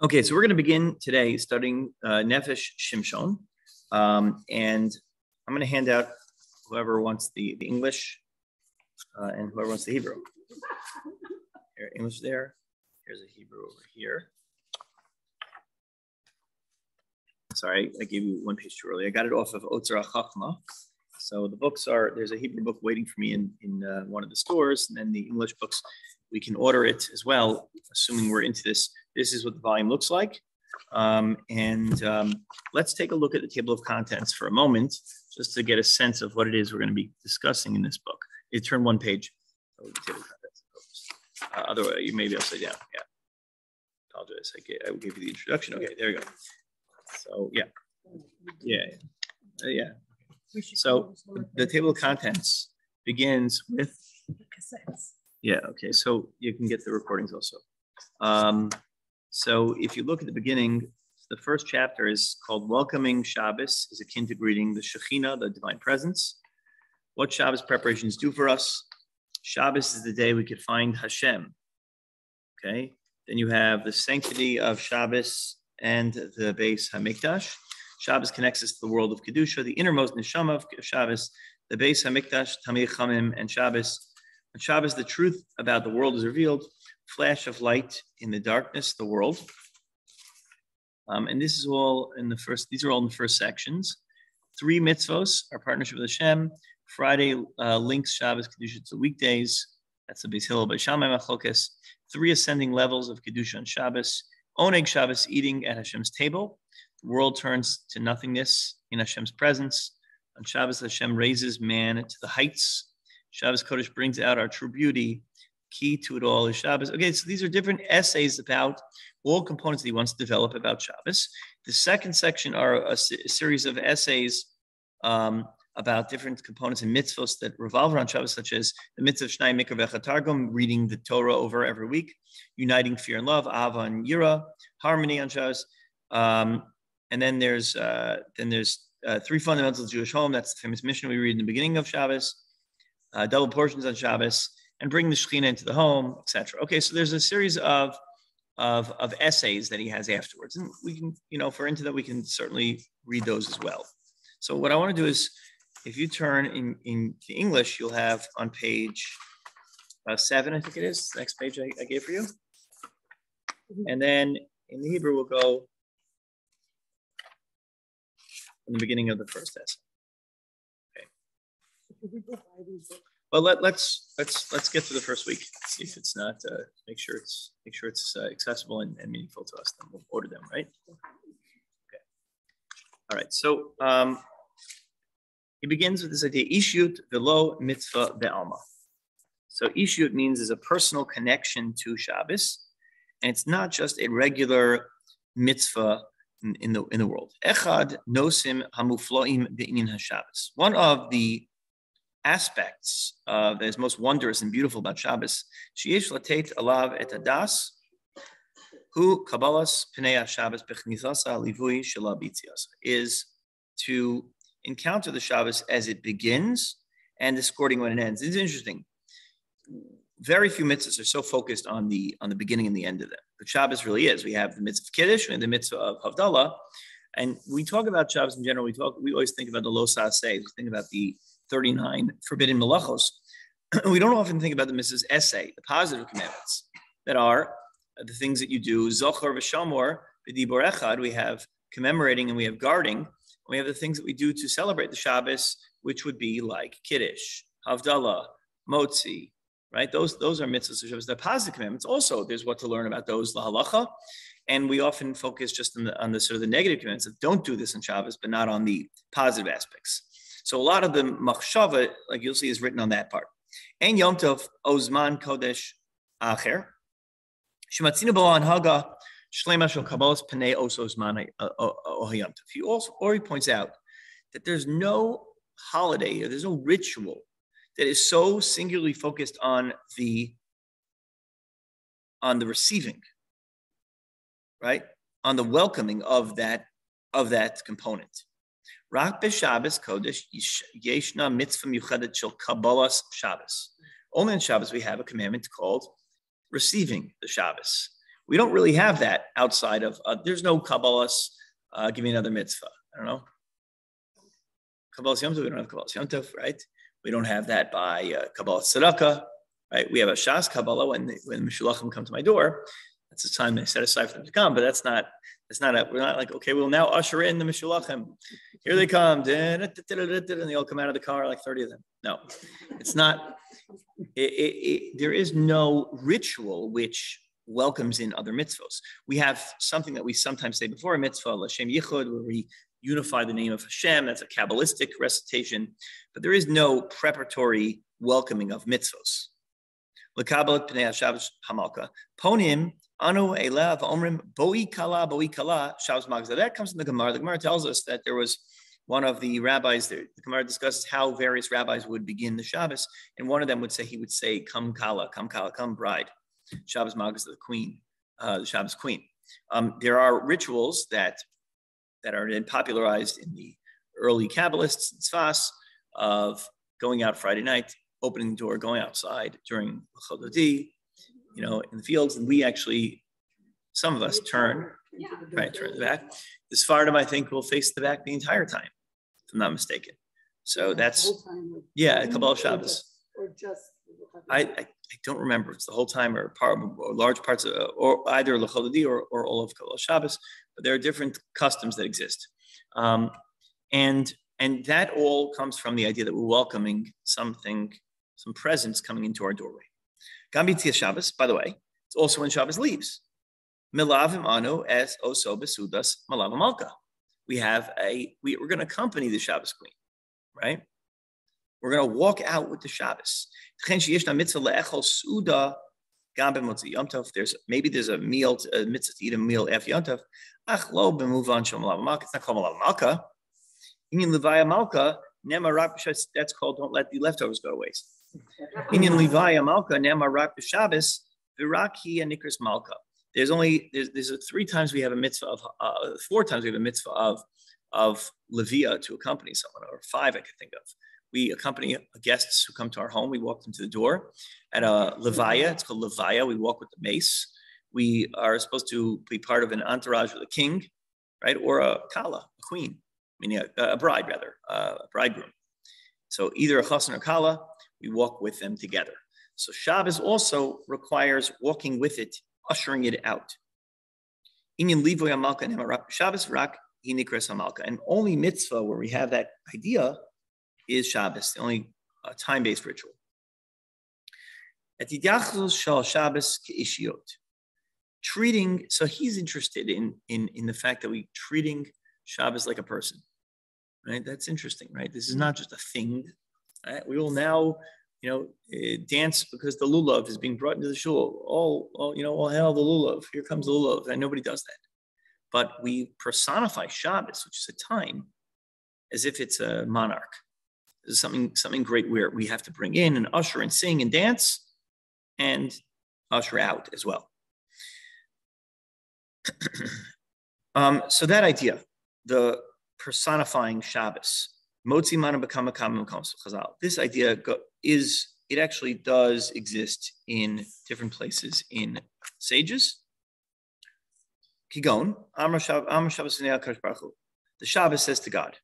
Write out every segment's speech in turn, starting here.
Okay, so we're going to begin today studying Nefesh Shimshon, and I'm going to hand out whoever wants the English and whoever wants the Hebrew. Here, English there. Here's a Hebrew over here. Sorry, I gave you one page too early. I got it off of Otzar HaChachma. So the books are, there's a Hebrew book waiting for me in one of the stores, and then the English books, we can order it as well, assuming we're into this. This is what the volume looks like. Let's take a look at the table of contents for a moment, just to get a sense of what it is we're going to be discussing in this book. You turn one page. Oh, the table of contents. Otherwise, you may be upside down. Yeah. Apologize. I gave you the introduction. Okay, there you go. So, yeah. So the table of contents begins with cassettes. Yeah, okay. So you can get the recordings also. So if you look at the beginning, the first chapter is called Welcoming Shabbos, is akin to greeting the Shekhinah, the divine presence. What Shabbos preparations do for us. Shabbos is the day we could find Hashem. Okay. Then you have the sanctity of Shabbos and the Beis HaMikdash. Shabbos connects us to the world of Kedusha, the innermost neshama of Shabbos, the Beis HaMikdash, Tamei Chamim, and Shabbos. On Shabbos, the truth about the world is revealed, flash of light in the darkness, the world. And this is all in the first, these are all in the first sections. 3 mitzvos, our partnership with Hashem. Friday links Shabbos Kedusha to weekdays. That's the Beis Hillel by Shammai Machlokes. 3 ascending levels of Kedusha on Shabbos. Oneg Shabbos, eating at Hashem's table. The world turns to nothingness in Hashem's presence. On Shabbos, Hashem raises man to the heights. Shabbos Kodesh brings out our true beauty. Key to it all is Shabbos. Okay, so these are different essays about all components that he wants to develop about Shabbos. The second section are a series of essays about different components and mitzvos that revolve around Shabbos, such as the mitzvah of Shnai Mikra V'Echad Targum, reading the Torah over every week, uniting fear and love, Ava and Yira, harmony on Shabbos. And then there's 3 fundamentals of Jewish home. That's the famous mission we read in the beginning of Shabbos. Double portions on Shabbos, and bring the Shekhinah into the home, etc. Okay, so there's a series of essays that he has afterwards, and we can, if we're into that, we can certainly read those as well. So what I want to do is, if you turn in English, you'll have on page 7, I think it is, the next page I gave for you, and then in the Hebrew we'll go in the beginning of the first essay. Well, let's get to the first week. See if it's not. Make sure it's accessible and meaningful to us. Then we'll order them, right? Okay. All right. So he begins with this idea: Ishut velo mitzvah be'alma. So Ishut means is a personal connection to Shabbos, and it's not just a regular mitzvah in the world. Echad nosim hamufloim be'inyan haShabbos. One of the aspects that is most wondrous and beautiful about Shabbos, sheyesh latet alav et hadas, hu kabbalas pnei Shabbos bechnisasa livui shela b'tzias, is to encounter the Shabbos as it begins and escorting when it ends. It's interesting. Very few mitzvahs are so focused on the beginning and the end of them. But Shabbos really is. We have the mitzvah of Kiddush and the mitzvah of Havdalah, and we talk about Shabbos in general. We always think about the Lo Sa'aseh. We think about the 39 forbidden melachos. We don't often think about the mitzvahs essay, the positive commandments that are the things that you do. Zochar v'shamor b'dibor echad. We have commemorating and we have guarding. And we have the things that we do to celebrate the Shabbos, which would be like Kiddush, Havdalah, Motzi, right? Those are mitzvahs of Shabbos. The positive commandments also, there's what to learn about those, la halacha. And we often focus just on the sort of the negative commandments that don't do this on Shabbos, but not on the positive aspects. So a lot of the machshava, like you'll see, is written on that part. En Yom Tov Ozman Kodesh Acher Shematzinu Bo Anhaga Shlema Shel Kabbalas Pnei Oso Ozman Ohayom Tov. He also already points out that there's no holiday or there's no ritual that is so singularly focused on the receiving, right? On the welcoming of that component. Rak b'Shabbos Kodesh yeshna mitzvah miuchadet shel kabbalas Shabbos. Only on Shabbos we have a commandment called receiving the Shabbos, We don't really have that outside of, there's no Kabbalahs, give me another mitzvah. I don't know. Kabbalah Yom Tov, we don't have Kabbalah Yom Tov, right? We don't have that by Kabbalah Tzedakah, right? We have a Shas Kabbalah when Meshulachim come to my door. That's the time they set aside for them to come, but we're not like, okay, we'll now usher in the Meshulachim. Here they come, and they all come out of the car, like 30 of them. No, it's not. There is no ritual which welcomes in other mitzvos. We have something that we sometimes say before a mitzvah, L'Shem Yichud, where we unify the name of Hashem. That's a Kabbalistic recitation, but there is no preparatory welcoming of mitzvos. L'Kabbalat Pnei Shabbos Hamalka. Ponim Anu Elav Omrim Boi Kala Shabbos Magzah. That comes from the Gemara. The Gemara tells us that there was one of the rabbis there. The Gemara discusses how various rabbis would begin the Shabbos, and one of them would say, "Come Kala, come bride." Shabbos Magzah, the queen, the Shabbos queen. There are rituals that are then popularized in the early Kabbalists and Tzfas of going out Friday night, opening the door, going outside during Chododi, in the fields. And we actually, some of us turn the back. The Sephardim, I think, will face the back the entire time, if I'm not mistaken. So that's, Kabbalah Shabbos. Or just, I don't remember. It's the whole time or large parts of, or either L'Chododi or all of Kabbalah Shabbos. But there are different customs that exist. And that all comes from the idea that we're welcoming some presence coming into our doorway. Gambit Shabbos, by the way, it's also when Shabbos leaves. Milavim anu es oso besudas malav malka. We're going to accompany the Shabbos queen, right? We're going to walk out with the Shabbos. Maybe there's a mitzvah to eat a meal after Yom Tov. It's not called malav malka. Inyan levaya malka nema rak b'Shabbos. That's called don't let the leftovers go to waste. Inyan levaya malka nema rak b'Shabbos v'raki and nikras malka. There's 3 times we have a mitzvah of 4 times we have a mitzvah of levia to accompany someone, or 5 I could think of. We accompany guests who come to our home. We walk them to the door. At a levaya, it's called levaya. We walk with the mace. We are supposed to be part of an entourage with a king, right, or a kala, a queen, meaning a bride rather, a bridegroom. So either a chassan or kala, we walk with them together. So Shabbos also requires walking with it, ushering it out. Inyan livoy hamalka and hamarak Shabbos rak hinikras hamalka. And only mitzvah where we have that idea is Shabbos, the only time-based ritual. At the Yachzos Shal Shabbos Keishiot, treating. So he's interested in the fact that we treating Shabbos like a person, right? That's interesting, right? This is not just a thing. Right? We will now, dance because the lulav is being brought into the shul. All hail the lulav. Here comes the lulav, and nobody does that. But we personify Shabbos, which is a time, as if it's a monarch. This is something great where we have to bring in and usher and sing and dance and usher out as well. So that idea, the personifying Shabbos, Motzi Mana B'Kama Kama Chazal. This idea it actually does exist in different places in sages. Kigon, Amar Shabbos the Shabbos says to God,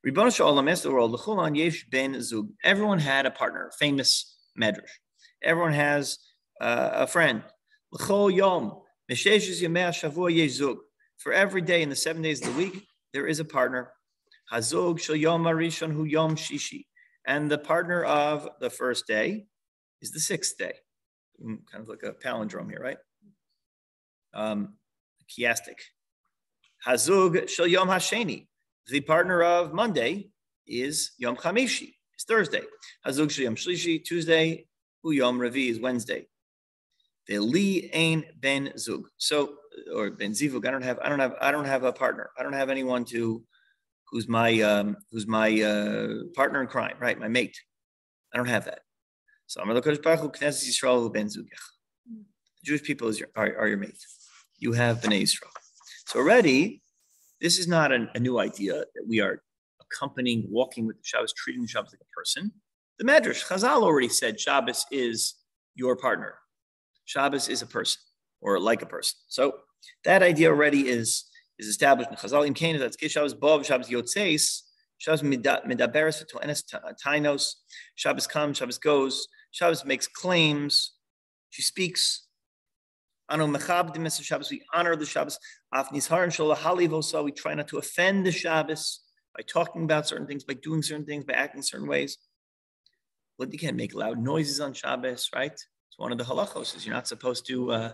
Ribono shel olam, the world, l'chulan yesh ben zug. Everyone had a partner, famous medrash. Everyone has a friend. L'chol yom, m'sheshes yemei hashavua yesh zug. For every day in the 7 days of the week, there is a partner. Hazug shel yom harishon hu yom shishi. And the partner of the first day is the 6th day. Kind of like a palindrome here, right? Chiastic. Hazug shel yom hasheni. The partner of Monday is Yom Chamishi, it's Thursday. Hazug shel Yom Shlishi, Tuesday. Hu Yom Revi is Wednesday. Ve'li ein ben zug. So, or ben zivug. I don't have a partner. I don't have anyone who's my partner in crime, right? My mate. I don't have that. So Amar L'Kadosh Baruch Hu Knesset Yisrael Hu ben zugech. The Jewish people are your mate. You have Bnei Yisrael. So already, this is not a new idea that we are accompanying, walking with the Shabbos, treating the Shabbos like a person. The Medrash, Chazal already said Shabbos is your partner. Shabbos is a person. or like a person. So that idea already is established in Chazal. In Canaan, that's Shabbos Bov, Shabbos Yotzeis, Shabbos Midaberes V'Toenes Tainos, Shabbos comes, Shabbos goes, Shabbos makes claims, she speaks. Anu Mechabdim Shabbos, we honor the Shabbos. Af Nizharan Shola Halivosa, we try not to offend the Shabbos by talking about certain things, by doing certain things, by acting certain ways. But you can't make loud noises on Shabbos, right? It's one of the halachos. Is you're not supposed to.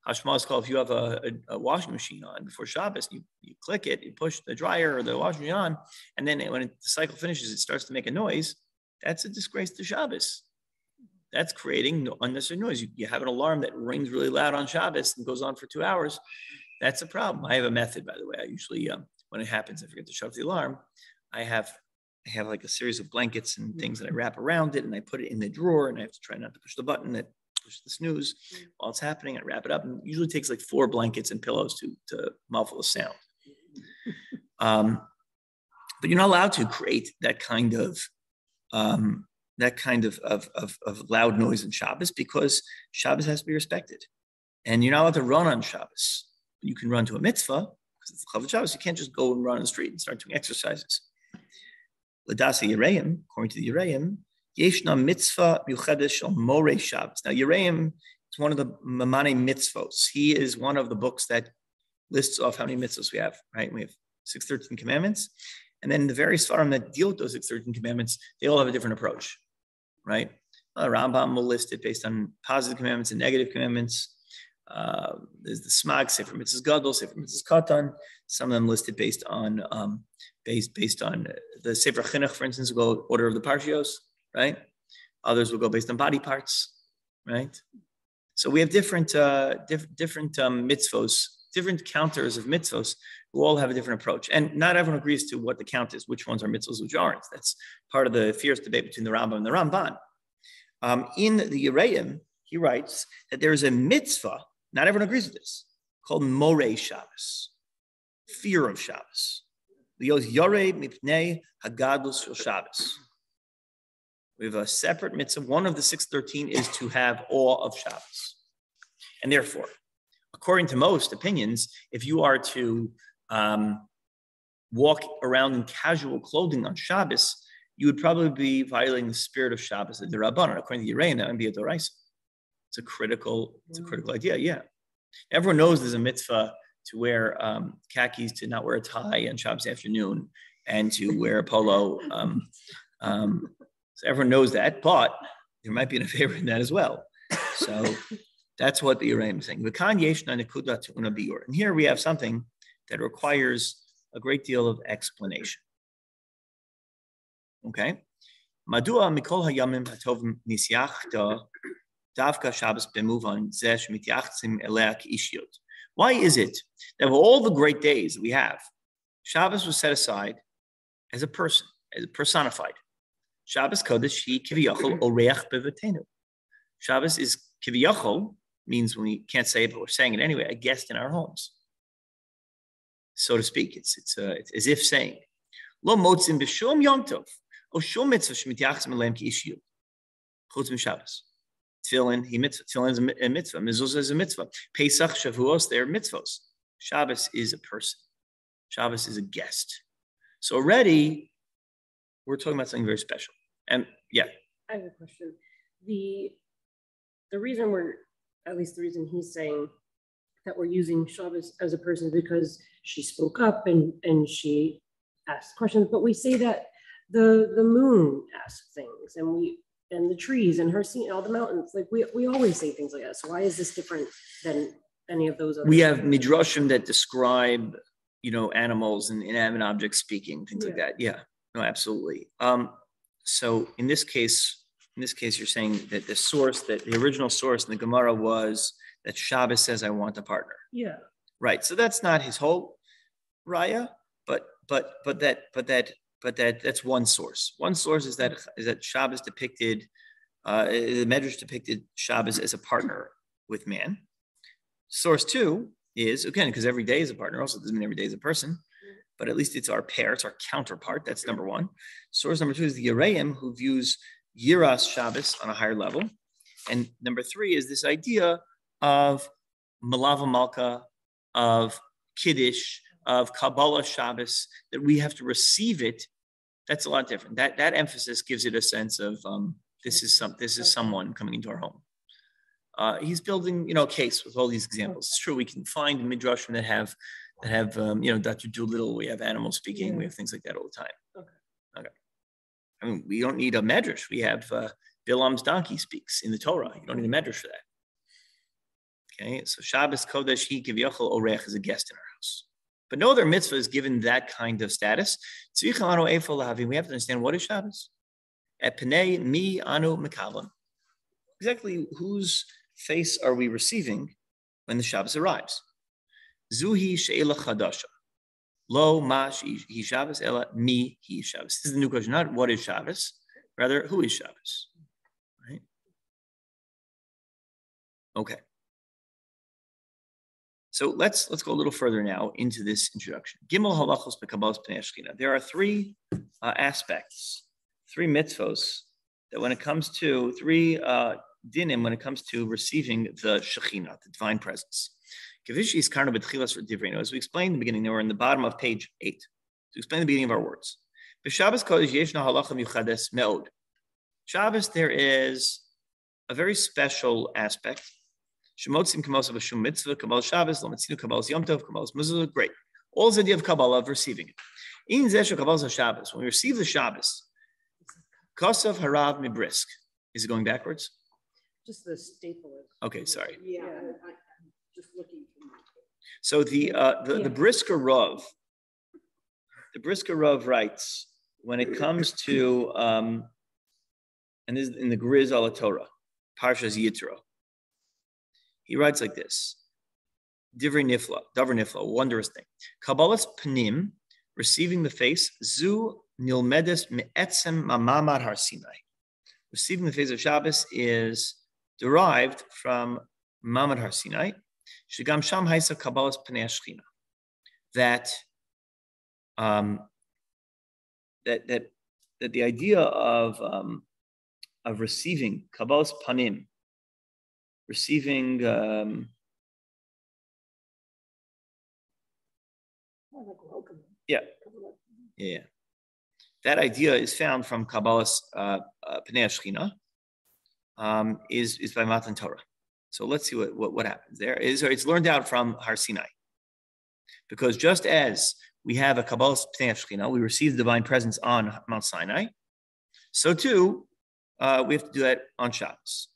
Hashma is called if you have a washing machine on before Shabbos, you click it, you push the dryer or the washing machine on, and then when the cycle finishes, it starts to make a noise. That's a disgrace to Shabbos. That's creating unnecessary noise. You have an alarm that rings really loud on Shabbos and goes on for 2 hours. That's a problem. I have a method, by the way. I usually, when it happens, I forget to shut off the alarm. I have like a series of blankets and things that I wrap around it, and I put it in the drawer, and I have to try not to push the button that pushes the snooze while it's happening. I wrap it up, and it usually takes like 4 blankets and pillows to muffle the sound. But you're not allowed to create that kind of loud noise in Shabbos, because Shabbos has to be respected. And you're not allowed to run on Shabbos. You can run to a mitzvah, because it's the Chavod Shabbos. You can't just go and run on the street and start doing exercises. L'dasa Yereim, according to the Yereim, Yeshna mitzvah yuchedesh shel morei Shabbos. Now, Yereim is one of the Mamane mitzvos. He is one of the books that lists off how many mitzvos we have, right? We have 613 commandments. And then the various Sfarim that deal with those 613 commandments, they all have a different approach, right? Rambam will list it based on positive commandments and negative commandments. There's the Smag, Sefer Mitzvahs Gadol, Sefer Mitzvahs Katan. Some of them listed based on the Sefer Chinuch, for instance, will go order of the Parshios, right? Others will go based on body parts, right? So we have different mitzvos, different counters of mitzvos who all have a different approach. And not everyone agrees to what the count is, which ones are mitzvos, which aren't. That's part of the fierce debate between the Rambam and the Ramban. In the Yereim, he writes that there is a mitzvah, not everyone agrees with this, called Morei Shabbos, fear of Shabbos. Yorei mipnei hagadlus shel Shabbos. We have a separate mitzvah. One of the 613 is to have awe of Shabbos. And therefore, according to most opinions, if you are to walk around in casual clothing on Shabbos, you would probably be violating the spirit of Shabbos, the Rabbanan. According to the Yereim, that would be a doraisa. It's a critical idea, yeah. Everyone knows there's a mitzvah to wear khakis, to not wear a tie on Shabbos afternoon, and to wear a polo. So everyone knows that, but there might be a favor in that as well. So that's what the Yereim is saying. And here we have something that requires a great deal of explanation. Okay? Madua mikol hayamim hatovim nisyachta davka Shabbos bemuvan zesh mityachtzim elea k'ishiyot. Why is it that of all the great days that we have, Shabbos was set aside as a person, as personified? Shabbos Kodesh, he kiviyachol oreach bevetenu. Shabbos is kiviyachol, means when we can't say it, but we're saying it anyway, a guest in our homes, so to speak. It's as if saying, Lo motzim b'shum yom tov, o shum mitzvah shemityachzim elem k'ishiyut, chutz m'Shabbos. Tefillin is a mitzvah. Mezuzah is a mitzvah. Pesach, Shavuos, they're mitzvos. Shabbos is a person. Shabbos is a guest. So already, we're talking about something very special. And yeah. I have a question. The reason the reason he's saying that we're using Shabbos as a person is because she spoke up and she asked questions, but we say that the moon asks things, and the trees and her seeing all the mountains, like we always say things like that. So why is this different than any of those other? We have midrashim that describe, animals and inanimate objects speaking, things like that. Yeah, no, absolutely. So in this case, you're saying that the original source in the Gemara was that Shabbos says, "I want a partner." Yeah. Right. So that's not his whole raya, but that's one source. One source is that Shabbos depicted, the Medrash depicted Shabbos as a partner with man. Source 2 is, again, because every day is a partner, also doesn't mean every day is a person, but at least it's our pair, it's our counterpart. That's number 1. Source number 2 is the Yereim, who views Yiras Shabbos on a higher level. And number 3 is this idea of Malava Malka, of Kiddush, of Kabbalah Shabbos, that we have to receive it. That's a lot different. That emphasis gives it a sense of this is someone coming into our home. He's building, a case with all these examples. It's true we can find midrashim that have Dr. Doolittle. We have animals speaking. We have things like that all the time. Okay. I mean, we don't need a medrash. We have Bilam's donkey speaks in the Torah. You don't need a medrash for that. Okay, so Shabbos Kodesh, he Kivyochel Orech is a guest in our house. But no other mitzvah is given that kind of status. We have to understand what is Shabbos. Epnei mi anu mekablan. Exactly whose face are we receiving when the Shabbos arrives? Zuhi she'ela chadasha. Lo ma hi Shabbos ela mi hi Shabbos. This is the new question, not what is Shabbos, rather who is Shabbos. Right? Okay. So let's go a little further now into this introduction. Gimel halachos b'kabbalas pnei Shechina. There are three aspects, three mitzvos that when it comes to dinim, when it comes to receiving the Shechina, the divine presence. As we explained in the beginning, we're in the bottom of page 8 to explain the beginning of our words. Shabbos Kodesh yeshna halacha miuchades meod. Shabbos, there is a very special aspect. Shemotzim Kabbalah B'Shum Mitzvah, Kabbalah Shabbos, Lometzinu Kabbalah Yom Tov, Kabbalah Muzah. Great. All the idea of Kabbalah, of receiving it. In Zesha Kabbalah Shabbos, when we receive the Shabbos, Kosav Harav Mibrisk. Is it going backwards? Just the staple. Okay, sorry. Yeah, I'm just looking for my. So the Brisker Rav writes when it comes to and this is in the Griz ala Torah, Parshas Yitro. He writes like this: Divrei Nifla, Davar Nifla, wondrous thing. Kabbalah's Panim, receiving the face, Zu Nilmedes Me'etzem Mamamad Har Sinai. Receiving the face of Shabbos is derived from Mamad Har Sinai. Shigam Sham Haisa Kabbalah's Pnei Shechina. That the idea of receiving Kabbalah's Panim, receiving yeah. That idea is found from Kabbalah's Pnei Shechina, is by Matan Torah. So let's see what happens there. It's learned out from Har Sinai. Because just as we have a Kabbalah's Pnei Shechina, we receive the divine presence on Mount Sinai, so too we have to do that on Shabbos.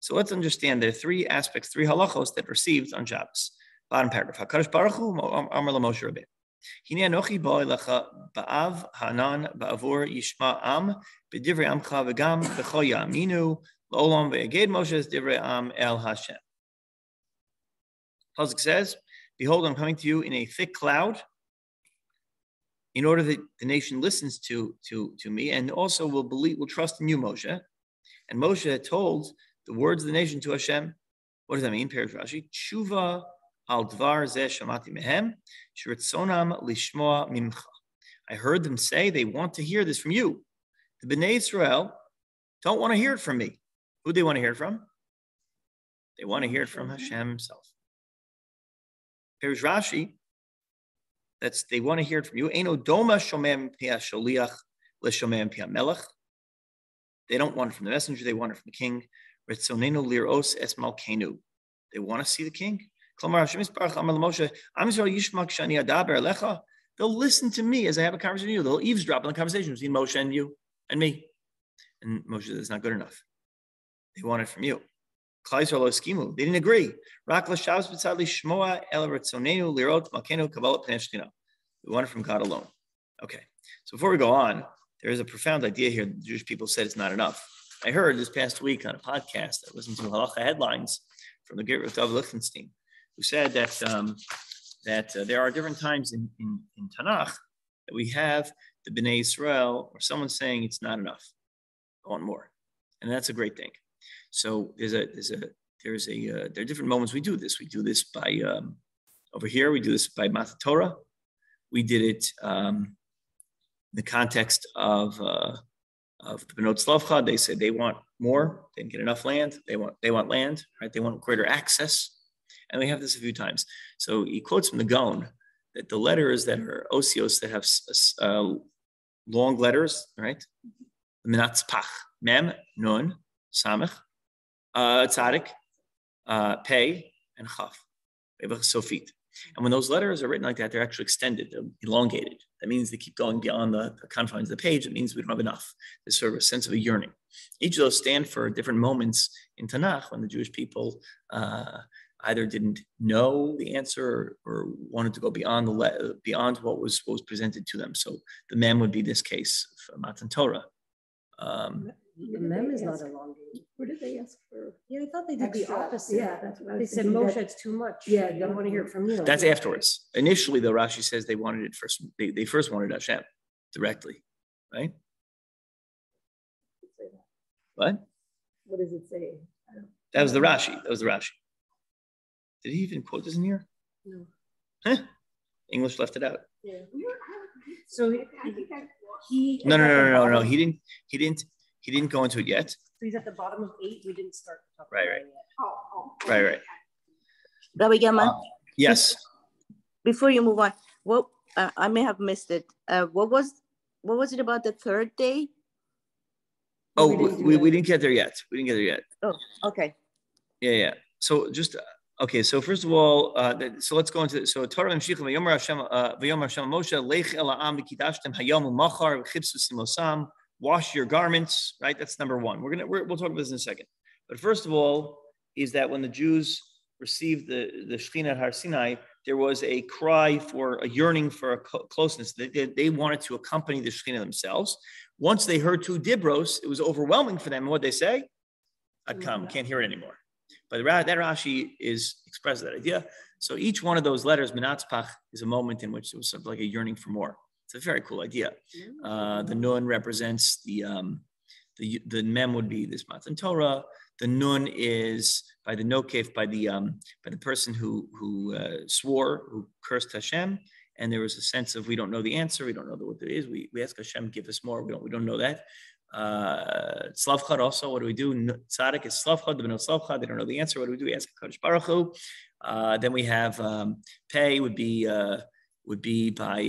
So let's understand there are three aspects, three halachos that received on Shabbos. Bottom paragraph. HaKadosh Baruch Hu Amar LaMoshe Rabbeinu. Hine anochi bo elecha ba'av hanan ba'avur yishma am b'divrei amcha v'gam b'chol ya'aminu l'olam v'yaged Moshe's divrei am el Hashem. Pasuk says, "Behold, I'm coming to you in a thick cloud, in order that the nation listens to me, and also will trust in you, Moshe." And Moshe had told the words of the nation to Hashem. What does that mean? Perish Rashi. Tshuva al dvar zeh shamati mehem, shiritzonam lishmoa mimcha. I heard them say they want to hear this from you. The Bnei Israel don't want to hear it from me. Who do they want to hear it from? They want to hear it from Hashem himself. Perish Rashi. They want to hear it from you. Eino doma shomem pia sholiach l'shomem pia melech. They don't want it from the messenger. They want it from the king. Ritzonenu liros es malkenu. They want to see the king. They'll listen to me as I have a conversation with you. They'll eavesdrop on the conversation between Moshe and you and me. And Moshe says, it's not good enough. They want it from you. They didn't agree. We want it from God alone. Okay. So before we go on, there is a profound idea here. The Jewish people said it's not enough. I heard this past week on a podcast, I listened to Halacha headlines from the great Rav Lichtenstein, who said that there are different times in Tanakh that we have the Bnei Israel or someone saying it's not enough. I want more. And that's a great thing. So there are different moments we do this. We do this by over here. We do this by Matan Torah. We did it in the context of the Benot Slavcha. They said they want more. They didn't get enough land. They want land, right? They want greater access. And we have this a few times. So he quotes from the Gaon that the letters that are osios that have long letters, right? Minatzpach, mem, nun, samech, tzadik, pei, and chaf, sofit. And when those letters are written like that, they're actually extended, they're elongated. That means they keep going beyond the confines of the page. It means we don't have enough. There's sort of a sense of a yearning. Each of those stand for different moments in Tanakh when the Jewish people either didn't know the answer or wanted to go beyond what was presented to them. So the mem would be this case for Matan Torah. The mem is not elongated. What did they ask for? Yeah, I thought they did the Extra. opposite. Yeah, that's what I They was said, thinking, Moshe, that- it's too much. Yeah, I don't want to hear it from you. That's afterwards. Initially, though, Rashi says they wanted it first. They first wanted Hashem directly, right? What? What does it say? That was the Rashi. Did he even quote this in here? No. Huh? English left it out. Yeah. So he No. He didn't go into it yet. So he's at the bottom of 8. We didn't start talking Right. about it yet. Right. Rabbi Yaman, Yes. before you move on, what I may have missed it. What was it about the third day? Oh, We we didn't get there yet. Oh, okay. Yeah. So just okay. So first of all, so let's go into so Torah Memshichem V'Yomer Hashem Moshe Lech El Ha'am V'Kidashtem Hayom U'Machar V'Chipsu Simosam. Wash your garments. Right. That's number one. We'll talk about this in a second. But first of all, is that when the Jews received the Shekhinah at Har Sinai, there was a cry for a yearning for a closeness. They wanted to accompany the Shekhinah themselves. Once they heard 2 dibros, it was overwhelming for them. And what they say? I'd come, can't hear it anymore. But that Rashi expresses that idea. So each one of those letters, Minatzpach, is a moment in which it was sort of like a yearning for more. It's a very cool idea. The Nun represents the Mem would be this Matan Torah. The Nun is by the Nokef, by the person who swore, who cursed Hashem. And there was a sense of we don't know the answer, we don't know what it is. We ask Hashem, give us more. We don't know that. Slavchad also, what do we do? Tzadik is Slavchad, the B'not Slavchad, they don't know the answer. What do we do? We ask Kadosh Baruch Hu. Then we have Pei would be by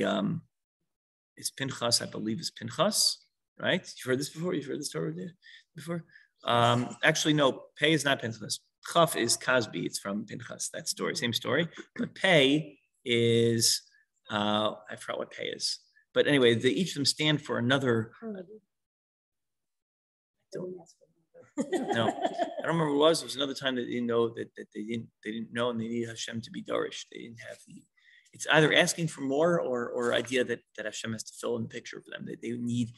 it's Pinchas, I believe it's Pinchas, right? You've heard this before? You've heard this story before? Actually, no, Pei is not Pinchas. Chaf is Kazbi, it's from Pinchas, that story, same story. But Pei is I forgot what Pei is. But anyway, each of them stand for another. No, I don't remember what it was. It was another time that they didn't know that they didn't know, and they needed Hashem to be Darish. They didn't have it's either asking for more or idea that Hashem has to fill in the picture for them. That they need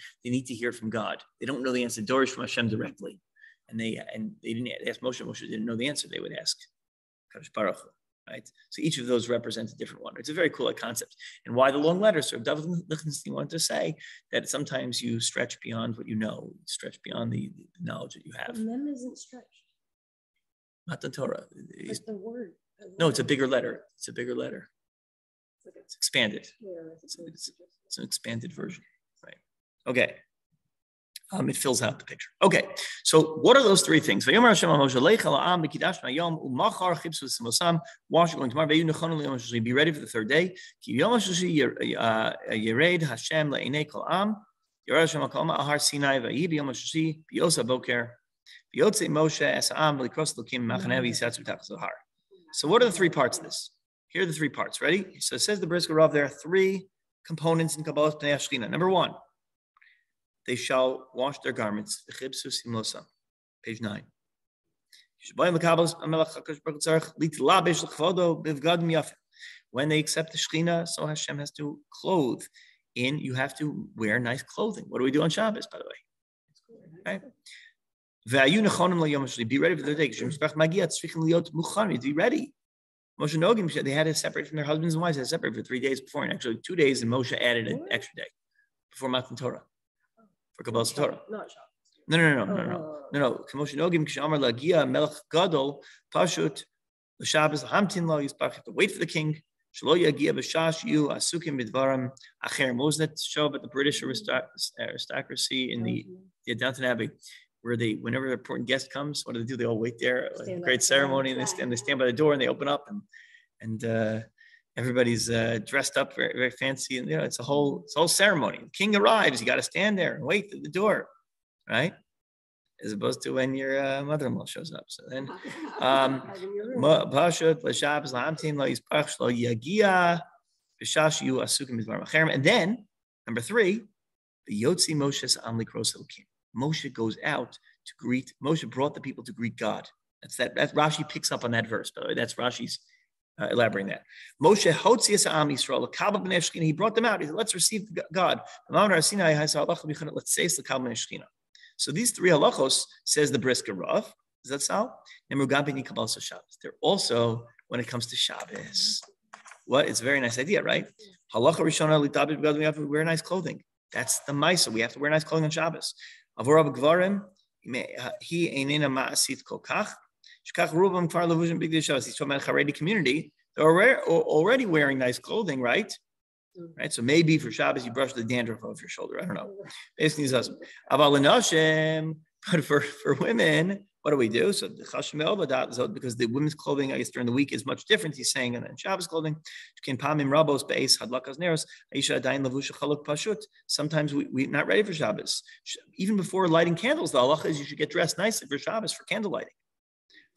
to hear from God. They don't know the answer. Darish from Hashem directly, and they didn't ask Moshe. Moshe didn't know the answer. They would ask Kadosh Baruch Hu. Right? So each of those represents a different one. It's a very cool concept. And why the long letters? So David Lichtenstein wanted to say that sometimes you stretch beyond what you know, stretch beyond the knowledge that you have. The mem isn't stretched. Not the Torah. It's the word. No, it's a bigger letter. It's expanded. Yeah, It's an expanded version. Right. Okay. It fills out the picture. Okay, so what are those 3 things? Wash going tomorrow. Be ready for the 3rd day. So what are the 3 parts of this? Here are the 3 parts. Ready? So it says the Brisker Rav, there are 3 components in Kabbalah's Pnei Shechina. Number 1. They shall wash their garments. Page 9. When they accept the Shekhinah, so Hashem has to clothe in. You have to wear nice clothing. What do we do on Shabbos, by the way? Right? Be ready for the day. Be ready. Moshe Nogim, they had to separate from their husbands and wives. They had to separate for 3 days before, and actually 2 days, and Moshe added an extra day before Matan Torah. For Kabbalah Torah. Not Shabbos. No. Moshe Nogim Kshamar Lagia Melech Gadol Pashut Shabbos Hamtin Lo Yispach. You have to wait for the king. Shelo Yagia B'Shash Yu Asukim B'Dvaram Acher. What was that show about the British aristocracy in the Downton Abbey? where whenever an important guest comes, what do? They all wait there, like a great outside. ceremony, and they stand by the door and they open up and everybody's dressed up very, very fancy, and it's a whole ceremony. The king arrives, you got to stand there and wait at the door, right? As opposed to when your mother-in-law shows up. So then, and then number 3, the Yotzi Moshe's Amli Kroselkim. Moshe goes out to greet. Moshe brought the people to greet God. That's Rashi picks up on that verse. By the way, that's Rashi's elaborating that. Moshe Hotzias Am Yisrael, he brought them out. He said, let's receive God. Let's say the Kabbalah Shechina. So these 3 halachos, says the Brisker Rav. Does that sound? They're also when it comes to Shabbos. What? It's a very nice idea, right? Halacha Rishona Litabit, we have to wear nice clothing. That's the Maisa. We have to wear nice clothing on Shabbos. Avor Gvarim, he ainena ma'asit kolkach. Shkach rubam kfar levushin big Shabbos. He's talking about Haredi community. They're already wearing nice clothing, right? Right. So maybe for Shabbos you brush the dandruff off your shoulder. I don't know. Basically, but for women, what do we do? So because the women's clothing, I guess during the week is much different. He's saying, and then Shabbos clothing. Sometimes we're not ready for Shabbos. Even before lighting candles, the halacha is you should get dressed nicely for Shabbos for candle lighting.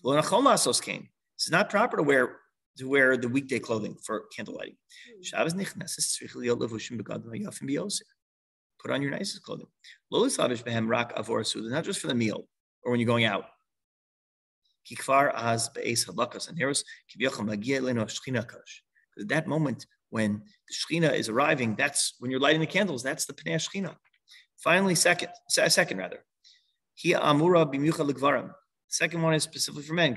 It's not proper to wear the weekday clothing for candle lighting. Put on your nicest clothing. Not just for the meal or when you're going out. At that moment when the Shechina is arriving, that's when you're lighting the candles. That's the Pnei Shechina. Finally, second. Second one is specifically for men.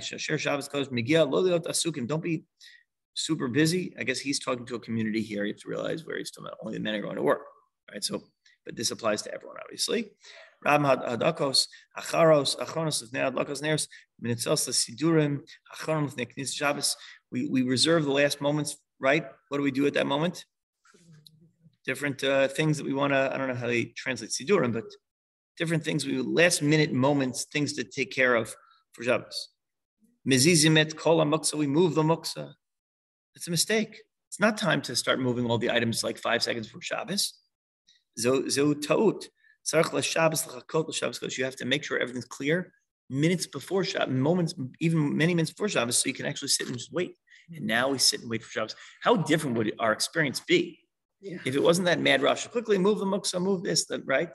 Don't be super busy. I guess he's talking to a community here. You have to realize where he's talking about only the men are going to work, right? So, but this applies to everyone, obviously. We reserve the last moments, right? What do we do at that moment? Different things that we want to, I don't know how they translate Sidurim, but different things, last minute moments, things to take care of for Shabbos. Mezizimet kol muksa, we move the muksa. It's a mistake. It's not time to start moving all the items like 5 seconds before Shabbos. Zo taut. You have to make sure everything's clear minutes before Shabbos, moments, even many minutes before Shabbos, so you can actually sit and just wait. And now we sit and wait for Shabbos. How different would our experience be if it wasn't that mad rush? Quickly move the muksa, move this, right?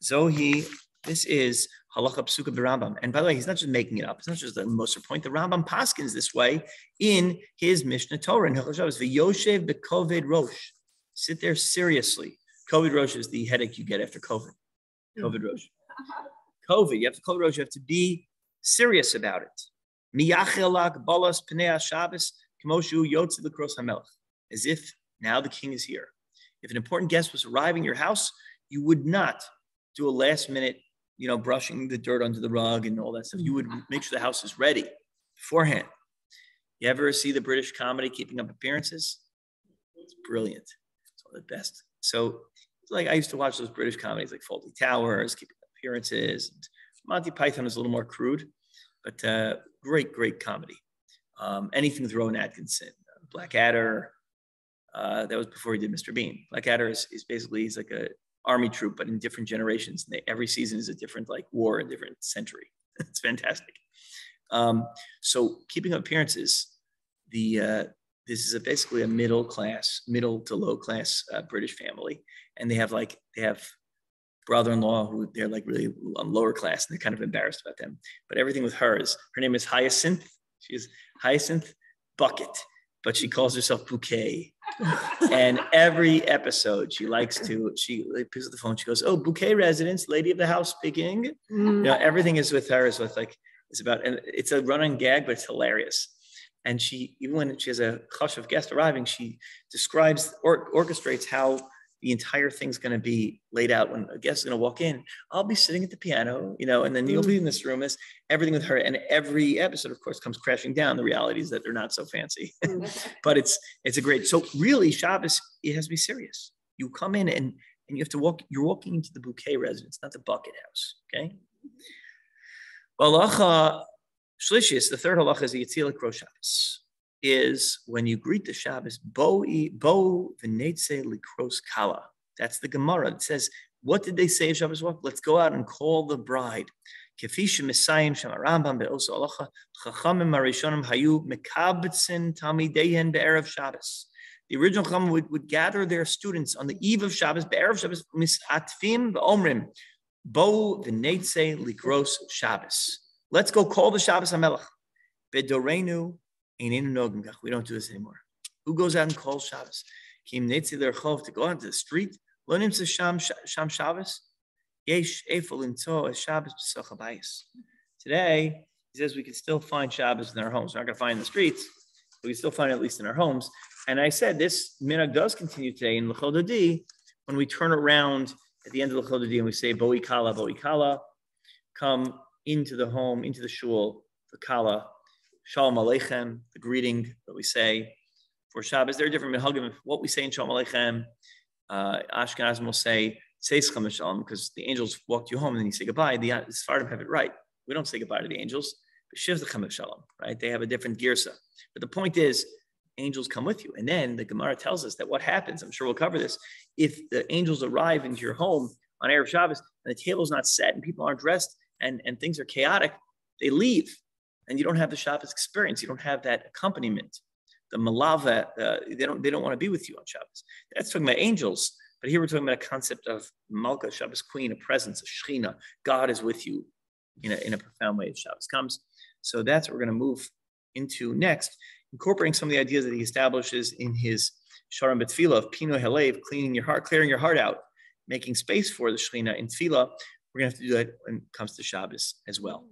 Zohi, this is halacha psuka b'Rambam. And by the way, he's not just making it up. It's not just the Moser point. The Rambam paskins this way in his Mishnah Torah in Hilchos Shabbos. V'yoshev b'koved rosh. Sit there seriously. COVID rosh is the headache you get after COVID. COVID rosh. COVID, you have to COVID rosh. You have to be serious about it. Miyachelak balas pnei Shabbos k'moshu yotze l'kros hamelech. As if now the king is here. If an important guest was arriving at your house, you would not do a last minute, brushing the dirt under the rug and all that stuff. You would make sure the house is ready beforehand. You ever see the British comedy Keeping Up Appearances? It's brilliant. It's one of the best. So like I used to watch those British comedies like Fawlty Towers, Keeping Up Appearances. Monty Python is a little more crude, but great comedy. Anything with Rowan Atkinson, Blackadder. That was before he did Mr. Bean. Blackadder is basically, he's like a army troop, but in different generations. And every season is a different war, a different century. It's fantastic. So Keeping Up Appearances, this is basically a middle to low class British family. And they have brother-in-law who they're like really lower class and they're kind of embarrassed about them. But everything with her name is Hyacinth. She is Hyacinth Bucket, but she calls herself Bouquet. And every episode she picks up the phone. She goes, "Oh, Bouquet residence, lady of the house speaking." Everything is with her. And it's a running gag, but it's hilarious. And even when she has a hush of guest arriving, she describes or orchestrates how the entire thing's going to be laid out. When a guest is going to walk in, I'll be sitting at the piano, and then you'll be in this room. Everything with her. And every episode, of course, comes crashing down. The reality is that they're not so fancy, but it's a great. So really, Shabbos, it has to be serious. You come in and and you have to walk. You're walking into the bouquet residence, not the bucket house. Okay. Halacha Shlishis, the third halacha is the Yitzilak Rosh Shabbos, is when you greet the Shabbos, bo v'netze likros kala. That's the Gemara. It says, what did they say of Shabbos walk? Let's go out and call the bride. Kefisha Misayim Shema Rambam be'osa halacha chachamim harishonim hayu mekabetzin talmideihen be'erev Shabbos. The original Chacham would gather their students on the eve of Shabbos, be'erev Shabbos, misatfim v'omrim, bo v'netze likros Shabbos. Let's go call the Shabbos HaMelech. Bedorenu einenu nogim kach. We don't do this anymore. Who goes out and calls Shabbos? Kim netzi lerchov, to go out to the street. Lo nimtza sham Shabbos. Yesh efel linto Shabbos b'soch habayis. Today, he says we can still find Shabbos in our homes. We're not going to find in the streets, but we can still find it at least in our homes. And I said this minhag does continue today in L'chol Dodi when we turn around at the end of L'chol Dodi and we say Boi Kala, come into the home, into the shul, the kala, shalom aleichem, the greeting that we say for Shabbos. There are different minhagim. What we say in shalom aleichem, Ashkenazim will say seischem shalom, because the angels walked you home and then you say goodbye. The Sephardim have it right. We don't say goodbye to the angels. But shivdechem shalom, right? They have a different girsa. But the point is, angels come with you. And then the Gemara tells us that what happens, I'm sure we'll cover this, if the angels arrive into your home on Erev Shabbos and the table's not set and people aren't dressed, and things are chaotic, they leave, and you don't have the Shabbos experience. You don't have that accompaniment, the malava. They don't want to be with you on Shabbos. That's talking about angels, but here we're talking about a concept of Malka, Shabbos queen, a presence, a Shechina. God is with you in a profound way as Shabbos comes. So that's what we're going to move into next, incorporating some of the ideas that he establishes in his Sharam B'Tfilah of Pino Halev, clearing your heart out, making space for the Shechina in Tfilah. We're going to have to do that when it comes to Shabbos as well.